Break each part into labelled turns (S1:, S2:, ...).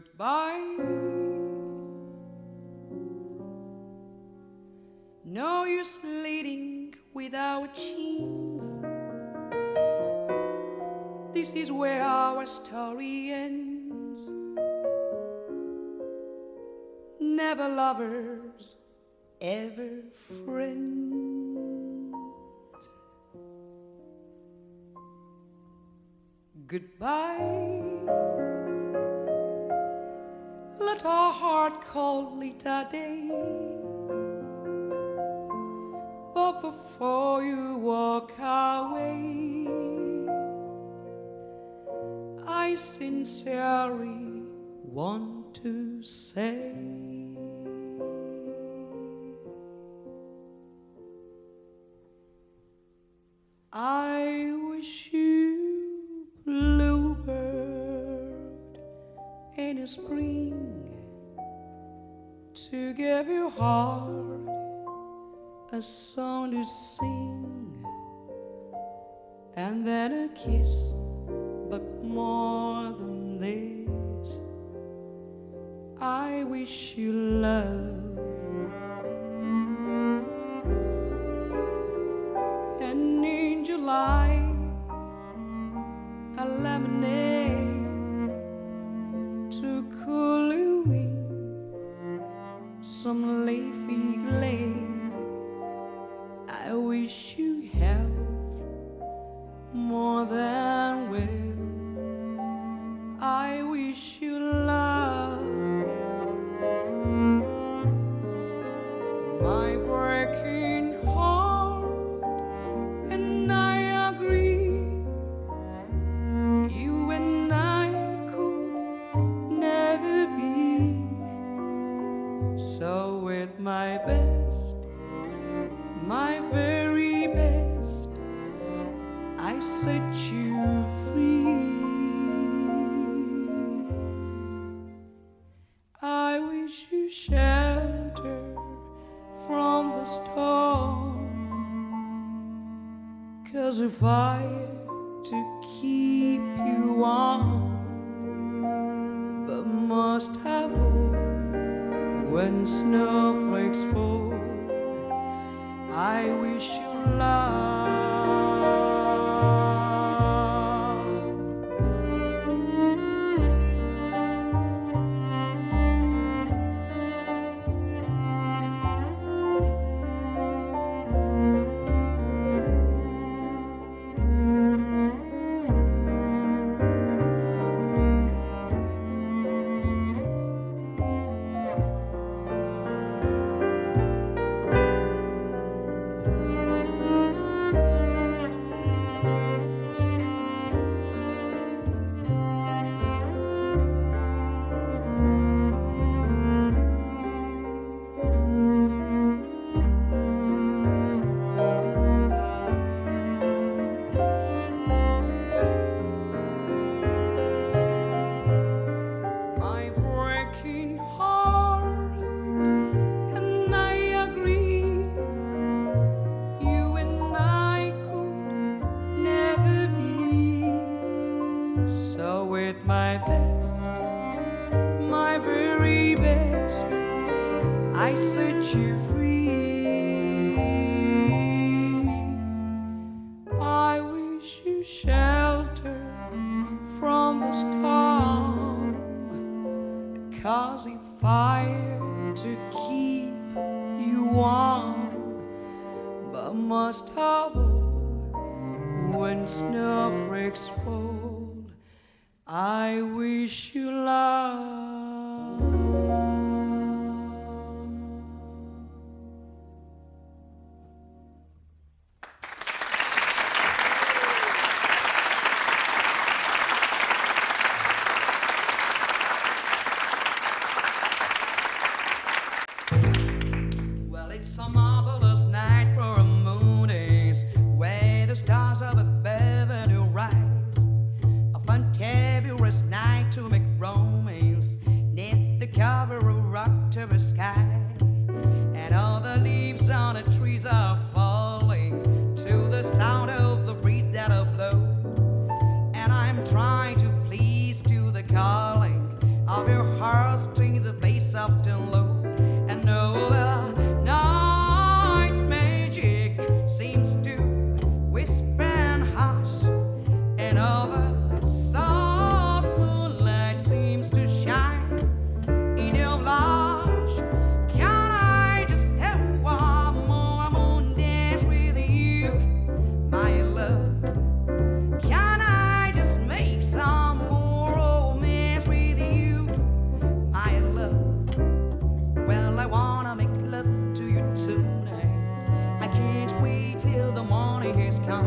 S1: Goodbye. No use leading without chains. This is where our story ends. Never lovers, ever friends. Goodbye. Let our heart call it a day. But before you walk away, I sincerely want to say, I wish you bluebird in the spring to give your heart a song to sing, and then a kiss, but more than this, I wish you love. And in July, a lemonade to cool you in some leafy glade. I wish you health more than well. I wish you love. My breaking heart and I agree, you and I could never be. So with my best, my very best, I set you free. I wish you shelter from the storm, 'cause a fire to keep you warm, but most of all, when snowflakes fall, I wish you love. My best, my very best, I set you free. I wish you shelter from the storm, 'cause a fire to keep you warm, but most of all, when snowflakes fall, I wish you love. Well, it's a marvelous night for a moon days, where the stars of above and you rise. Fantabulous night to make romance neath the cover of October sky, and all the leaves on the trees are falling to the sound of the breeze that will blow, and I'm trying to please to the calling of your heart. day has come,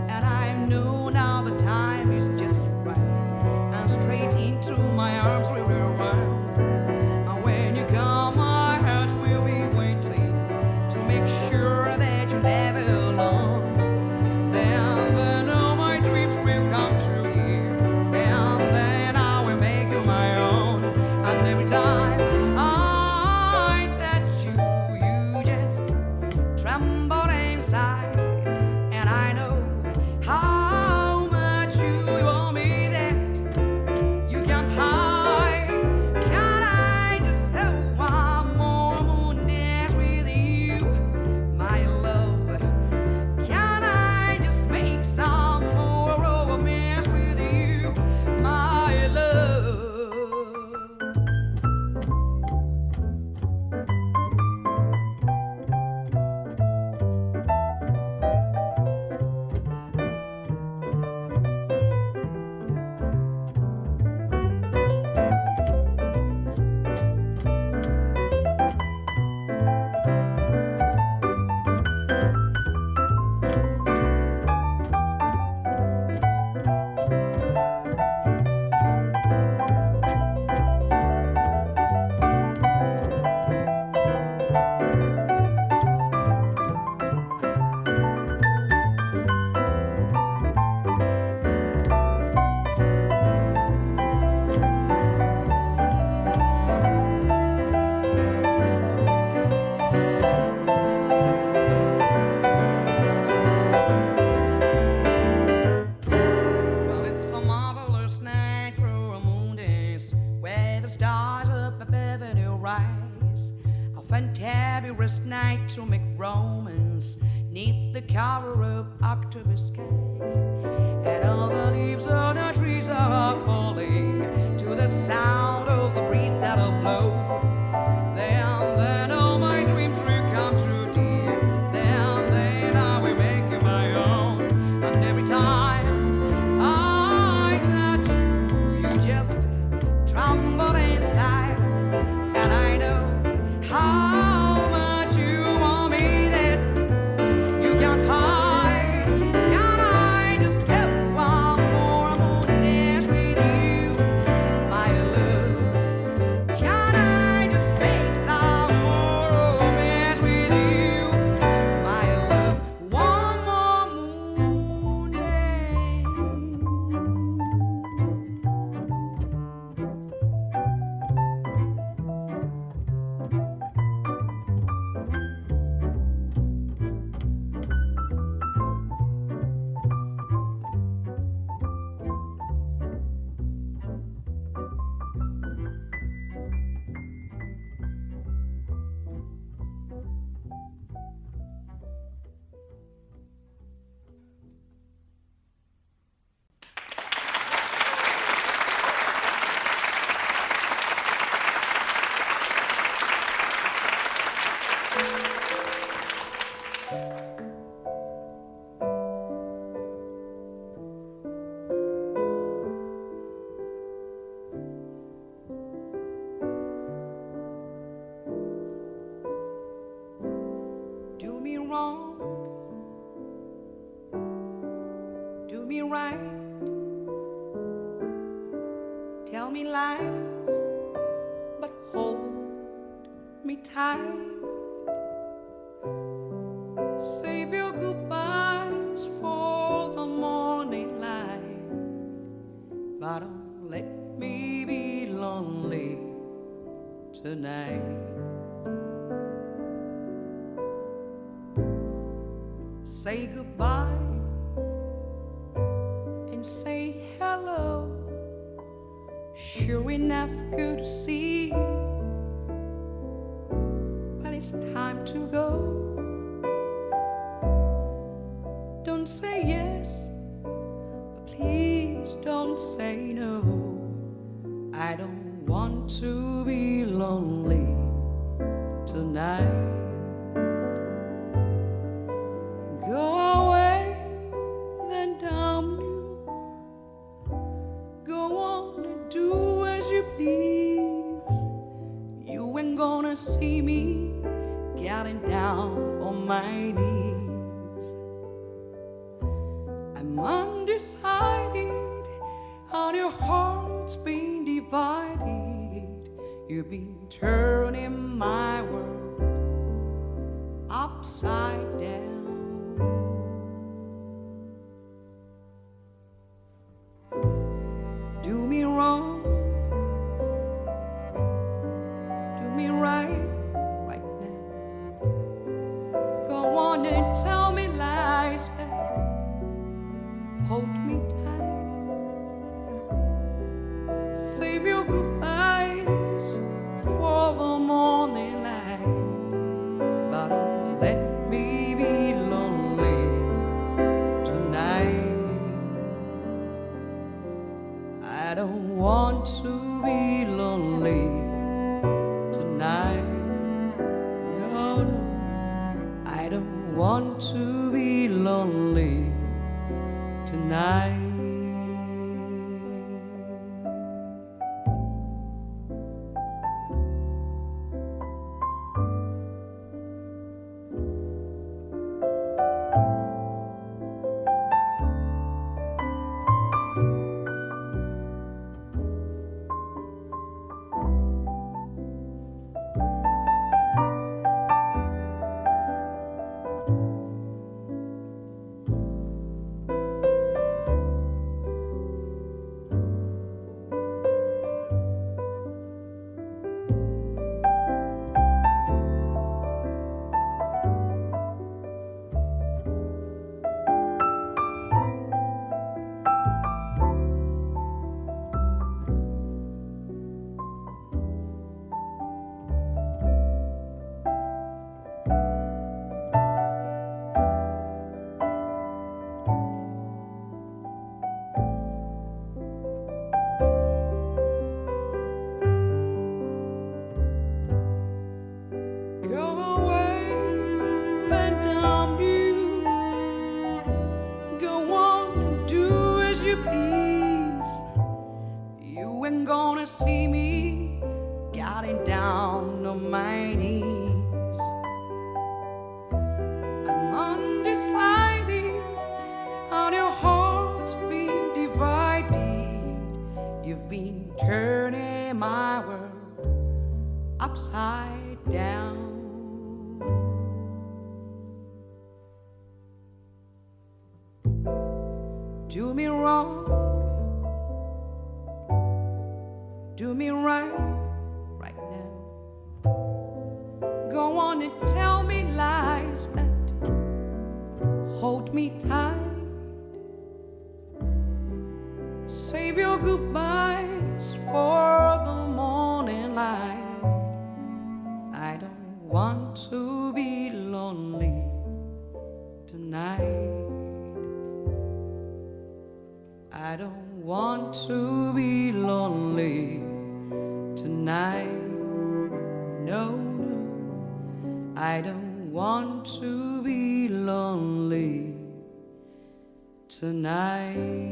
S1: and I know now the time is just right, and straight into my arms we will run. And when you come, my heart will be waiting to make sure that you're never alone. Then all my dreams will come true here. Then I will make you my own. And every time I touch you, you just tremble inside. And I know how much you want me that you can't hide. Can I just have one more moon dance with you, my love? Can I just make some more romance with you, my love? Well, it's a marvelous night for a moon dance, where the stars up above and will rise. A fantabulous night to make romance, neath the cover of October sky. And all the leaves on the trees are falling to the sound of the breeze that'll blow. Then all my dreams will come true, dear. Then I will make you my own. And every time I touch you, you just tremble inside. And I know how much you want me that you can't hide. Can I just have one more moon dance with you, my love? Can I just make some more romance with you, my love? One more moon dance. Do me wrong, do me right, tell me lies, but hold me tight. Save your goodbyes for the morning light, but don't let me be lonely tonight. Say goodbye and say hello. Sure enough, good to see you, but it's time to go. Don't say yes, but please don't say no. I don't want to be lonely tonight. Go away, then damn you. Go on and do as you please. You ain't gonna see me getting down on my knees. I'm undecided, how your heart's been divided. You've been turning my world upside down. Do me wrong, do me right, right now. Go on and tell me lies back, hold me tight. Save your goodbyes for the morning light, but don't let me be lonely tonight. I don't want to be lonely tonight. No, no, I don't want to be lonely tonight. See me getting down on my knees. I'm undecided, how your heart's been divided. You've been turning my world upside down. Do me wrong, do me right, right now. Go on and tell me lies, but hold me tight. Save your goodbyes for the morning light. I don't want to be lonely tonight. I don't want to be lonely tonight. No, no, I don't want to be lonely tonight.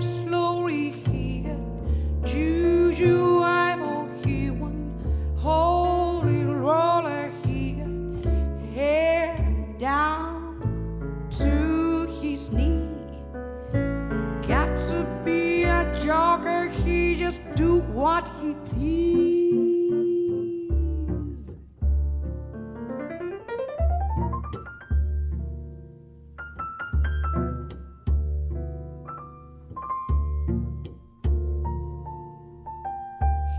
S1: Slowly here, Juju eyeball here, one holy roller here, hair down to his knee. Got to be a jogger, he just do what he please.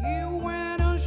S1: He went a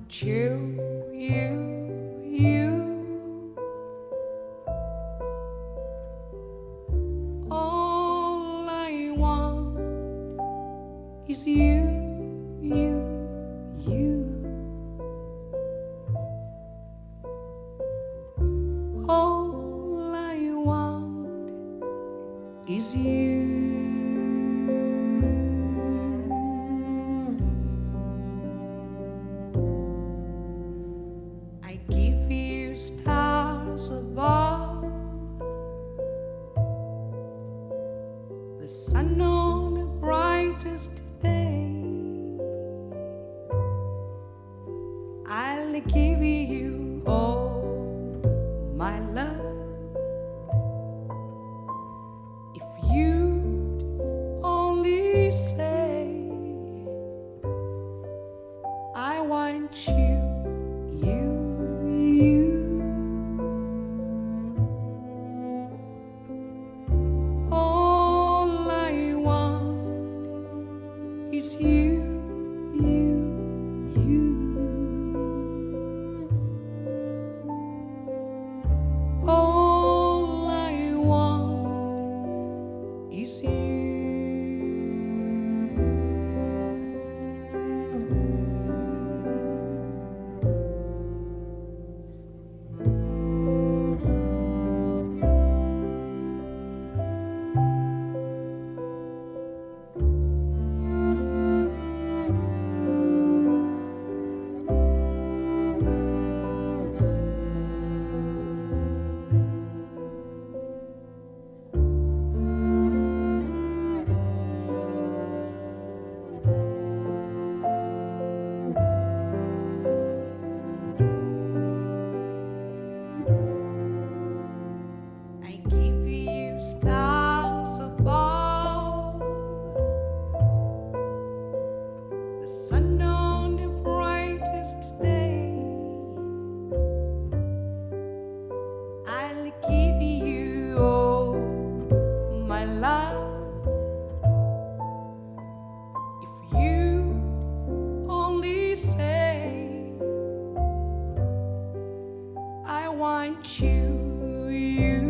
S1: want you. All I want is you. All I want is you. I give you stars above, the sun on the brightest day. I'll give you all my love if you'd only say I want you. All I want is you. All I want is you. Stars above, the sun on the brightest day. I'll give you all my love if you only say I want you.